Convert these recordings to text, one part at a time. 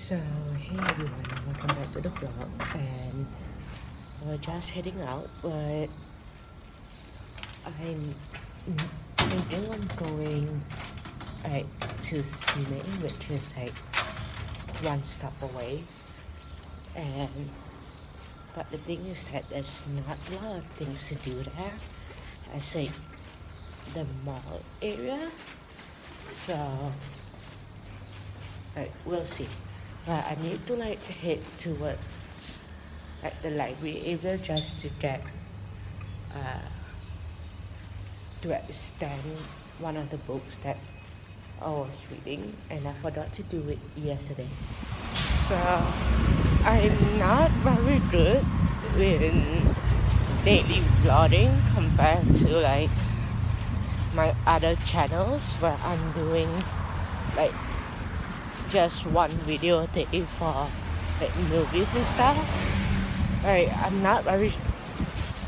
So hey everyone, welcome back to the vlog, and we're just heading out, but I'm thinking of going to Simei, which is like one stop away, and but the thing is that there's not a lot of things to do there. I say the mall area, so we'll see. But I need to head towards the library area just to get to extend one of the books that I was reading, and I forgot to do it yesterday. So I'm not very good in daily vlogging compared to my other channels where I'm doing just one video a day for movies and stuff.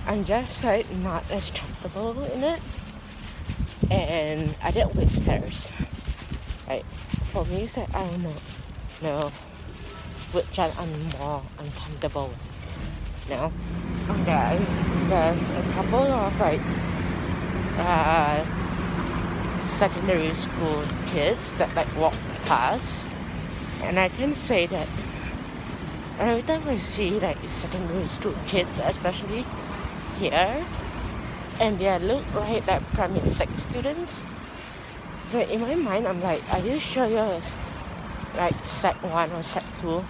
I'm just not as comfortable in it, and I didn't wait stairs. For me, it's I don't know which one I'm more uncomfortable with. No. Okay, there's a couple of secondary school kids that walk past, and I can say that every time I see secondary school kids, especially here, and they look like primary 6 students, so in my mind I'm like, are you sure you're sec 1 or sec 2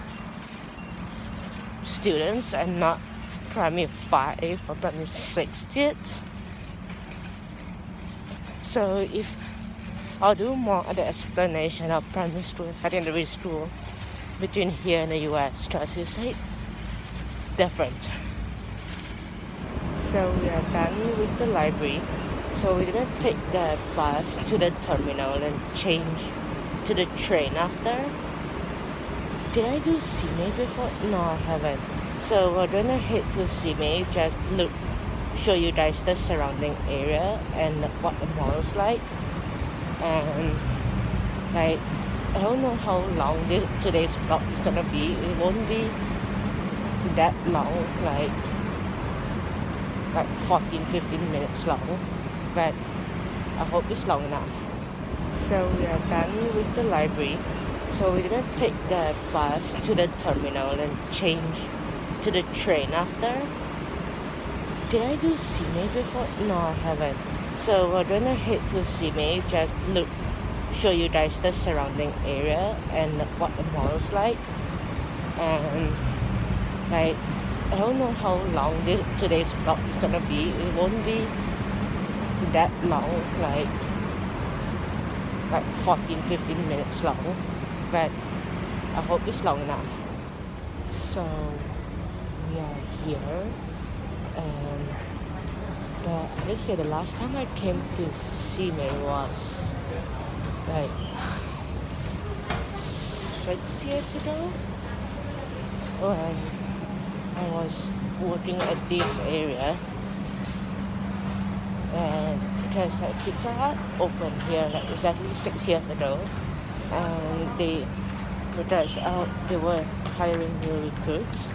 students and not primary 5 or primary 6 kids? So if I'll do more of the explanation of primary school and secondary school between here and the US, because it's different. So we are done with the library, so we're gonna take the bus to the terminal and change to the train after. Did I do Simei before? No, I haven't. So we're gonna head to Simei, just show you guys the surrounding area and what the mall is like. And I don't know how long today's vlog is gonna be. It won't be that long, like 14-15 minutes long, but I hope it's long enough. So we are done with the library, so we're gonna take the bus to the terminal and change to the train after. Did I do Simei before? No, I haven't. So we're gonna head to Simei, just show you guys the surrounding area and what the mall is like. And I don't know how long today's vlog is gonna be. It won't be that long, like 14-15 minutes long, but I hope it's long enough. So we are here, and I just say the last time I came to Simei was 6 years ago, when I was working at this area, and because Pizza Hut opened here exactly 6 years ago, and they were hiring new recruits,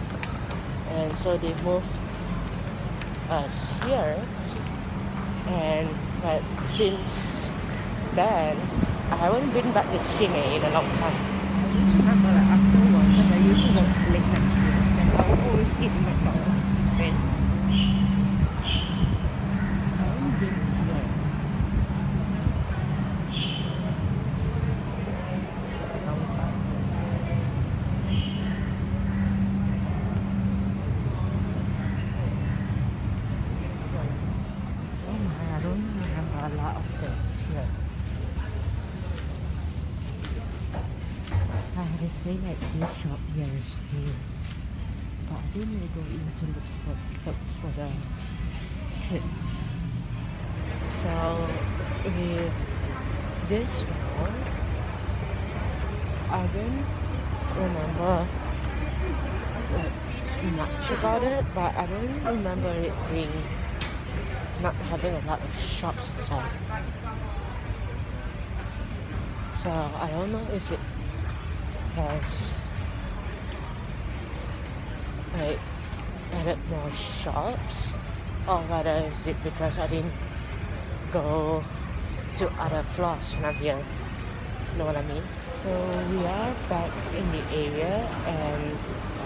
and so they moved us here. But since then, I haven't been back to Simei in a long time. I used to remember after work, because I used to work late night here, and I would always eat in McDonald's instead. I haven't been here a long time. I don't remember a lot of things here. They say this shop here is new, but I didn't really go in to look for the kids. So with this mall, I didn't remember much about it, but I don't remember it being not having a lot of shops inside. So I don't know if it has like added more shops, or rather is it because I didn't go to other floors when I'm here? Know what I mean? So we are back in the area, and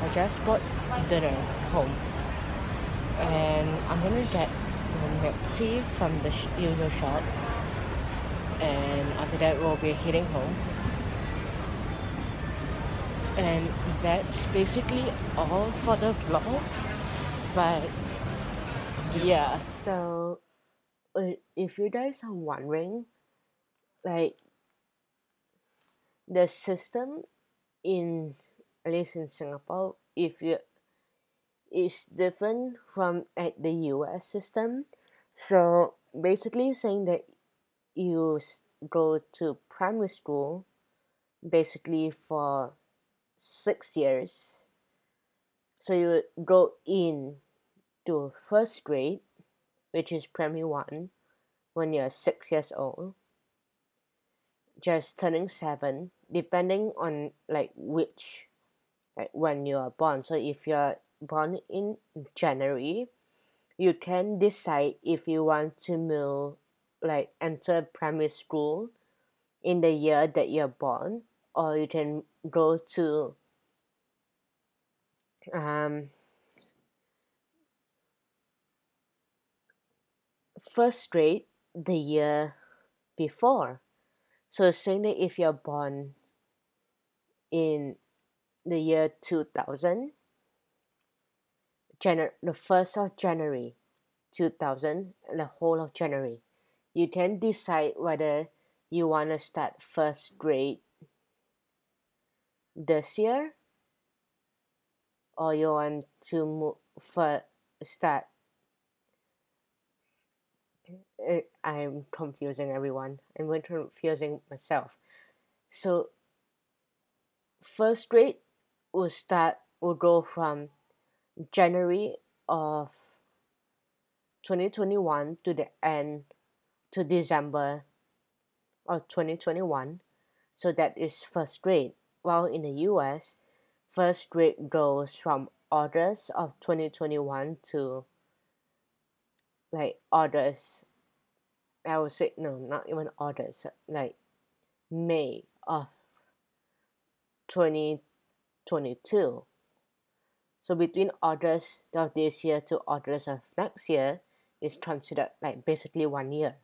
I just bought dinner home, and I'm gonna get milk tea from the usual shop, and after that we'll be heading home. And that's basically all for the vlog. But yeah, so if you guys are wondering, like the system in, at least in Singapore, if you is different from at the US system. So basically saying that you go to primary school basically for 6 years. So you go in to first grade, which is primary one, when you're 6 years old, just turning seven, depending on like which, like when you are born. So if you're born in January, you can decide if you want to move, like enter primary school in the year that you're born, or you can go to um, first grade the year before. So saying that if you're born in the year 2000, the 1st of January 2000, the whole of January, you can decide whether you want to start first grade this year, or you want to move for start. I'm confusing everyone. I'm confusing myself. So first grade will go from January of 2021 to the end to December of 2021. So that is first grade. While in the US, first grade goes from August of 2021 to like August, I would say, no, not even August, like May of 2022. So between August of this year to August of next year is considered like basically 1 year.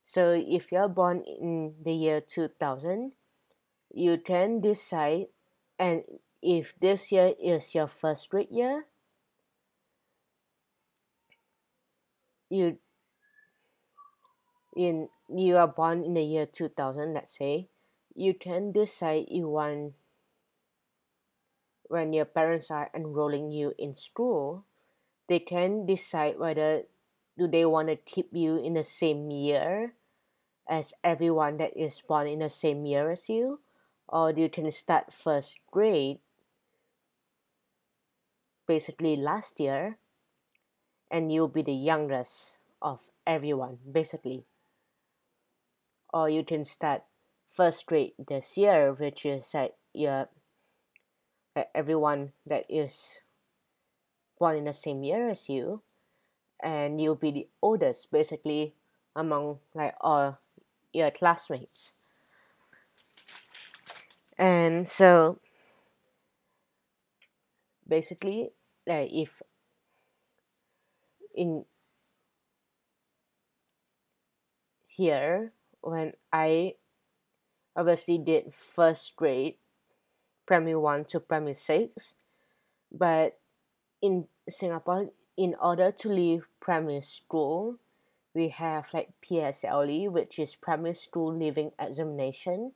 So if you're born in the year 2000, you can decide, and if this year is your first grade year, you you are born in the year 2000, let's say, you can decide you want, when your parents are enrolling you in school, they can decide whether do they want to keep you in the same year as everyone that is born in the same year as you, or you can start first grade basically last year, and you'll be the youngest of everyone basically, or you can start first grade this year, which is like everyone that is born in the same year as you, and you'll be the oldest basically among like all your classmates. And so basically, like if in here, when I obviously did first grade, primary 1 to primary 6, but in Singapore, in order to leave primary school, we have like PSLE, which is primary school leaving examination,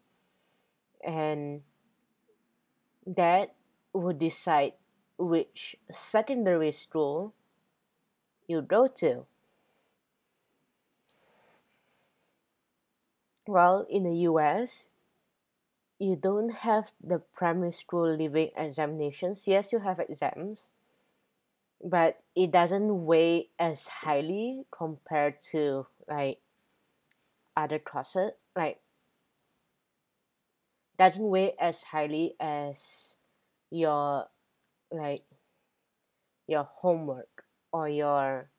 and that would decide which secondary school you go to. Well, in the US, you don't have the primary school leaving examinations. Yes, you have exams, but it doesn't weigh as highly compared to like other courses. Like doesn't weigh as highly as your like your homework or your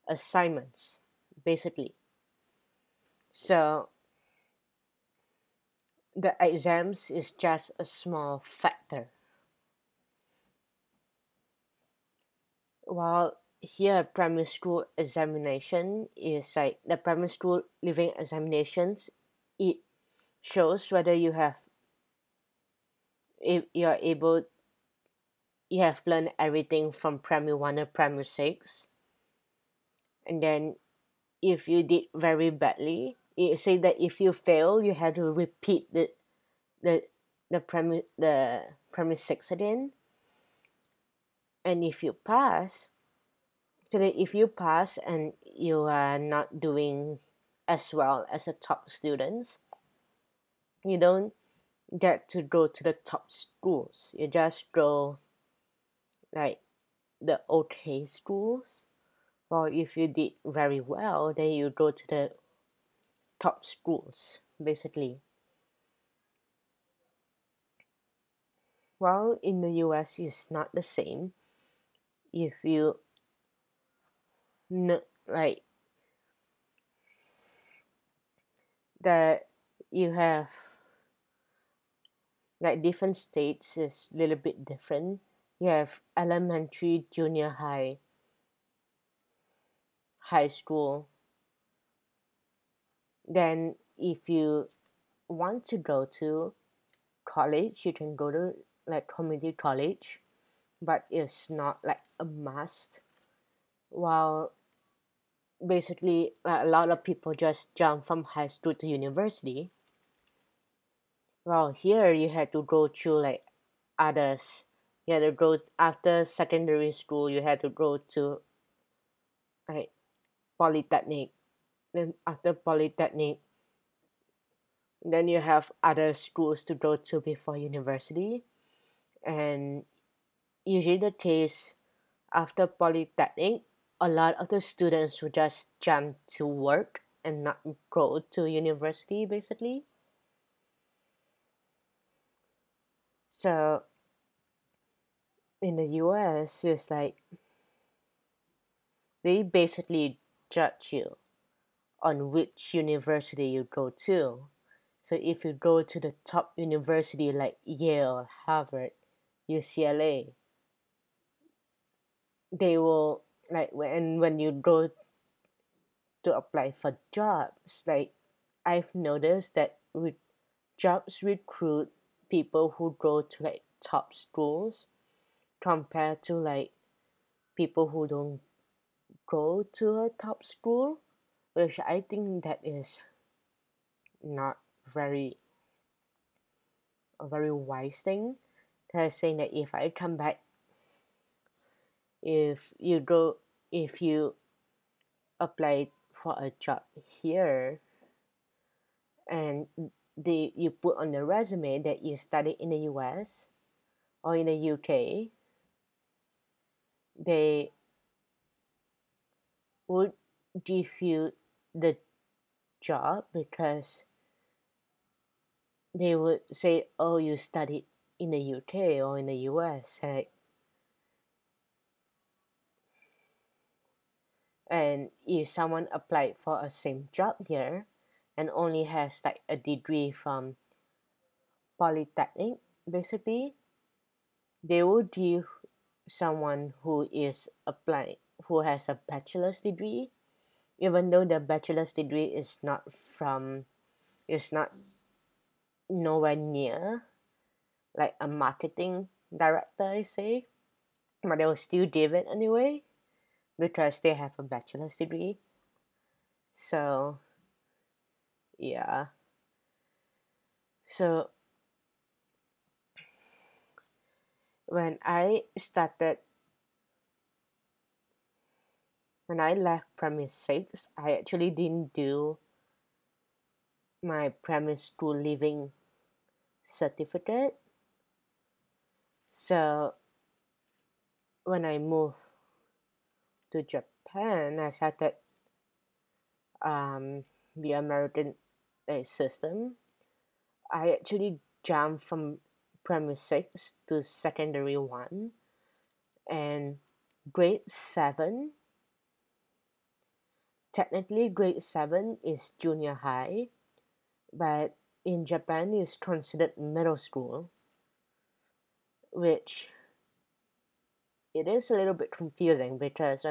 assignments, basically. So the exams is just a small factor. While here primary school examination is like the primary school living examinations, it shows whether if you're able you have learned everything from primary one to primary six, and then if you did very badly, it say that if you fail, you have to repeat the the primary six again, and if you pass, so that if you pass and you are not doing as well as the top students, you don't get to go to the top schools. You just go like the okay schools. Or if you did very well, then you go to the top schools, basically. While in the US, it's not the same. If you like that, you have like different states is a little bit different. You have elementary, junior high, high school. Then if you want to go to college, you can go to like community college, but it's not like a must. While basically a lot of people just jump from high school to university, well here you had to go through like others. You had to go after secondary school, you had to go to like polytechnic. Then after polytechnic, then you have other schools to go to before university. And usually the case after polytechnic, a lot of the students would just jump to work and not go to university, basically. So in the US, it's like they basically judge you on which university you go to. So if you go to the top university like Yale, Harvard, UCLA, they will like when you go to apply for jobs, like I've noticed that with jobs recruit people who go to like top schools compared to like people who don't go to a top school, which I think that is not very a very wise thing. They're saying that if I come back, if you go, if you apply for a job here, and you put on the resume that you studied in the US or in the UK, they would give you the job because they would say, "Oh, you studied in the UK or in the US," and if someone applied for a same job here and only has like a degree from polytechnic, basically, they will give someone who is applying who has a bachelor's degree, even though the bachelor's degree is not nowhere near like a marketing director, I say, but they will still give it anyway because they have a bachelor's degree. So yeah. So when I started when I left primary six, I actually didn't do my primary school leaving certificate. So when I moved to Japan, I started the American system. I actually jumped from primary six to secondary one, and grade 7, technically grade 7 is junior high, but in Japan is considered middle school, which it is a little bit confusing because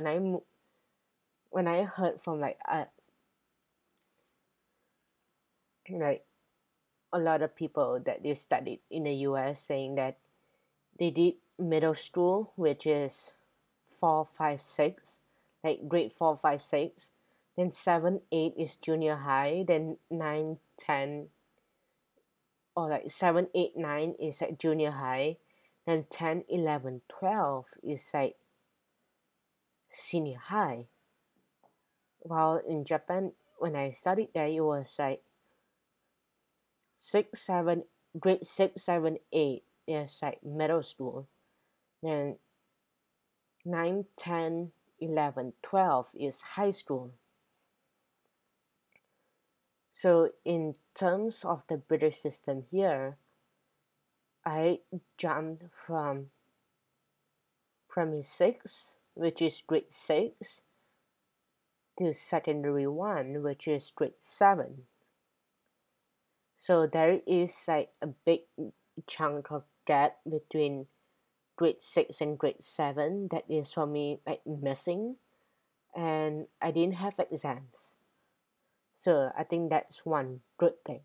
when I heard from like a lot of people that they studied in the US saying that they did middle school, which is 4, 5, 6, like grade 4, 5, 6. Then 7, 8 is junior high. Then 9, 10, or like 7, 8, 9 is like junior high. Then 10, 11, 12 is like senior high. While in Japan, when I studied there, it was like 6, 7, grade 6, 7, 8 is like middle school. Then 9, 10, 11, 12 is high school. So in terms of the British system here, I jumped from primary 6, which is grade 6, to secondary 1, which is grade 7. So there is like a big chunk of gap between grade 6 and grade 7 that is for me like missing, and I didn't have exams. So I think that's one good thing.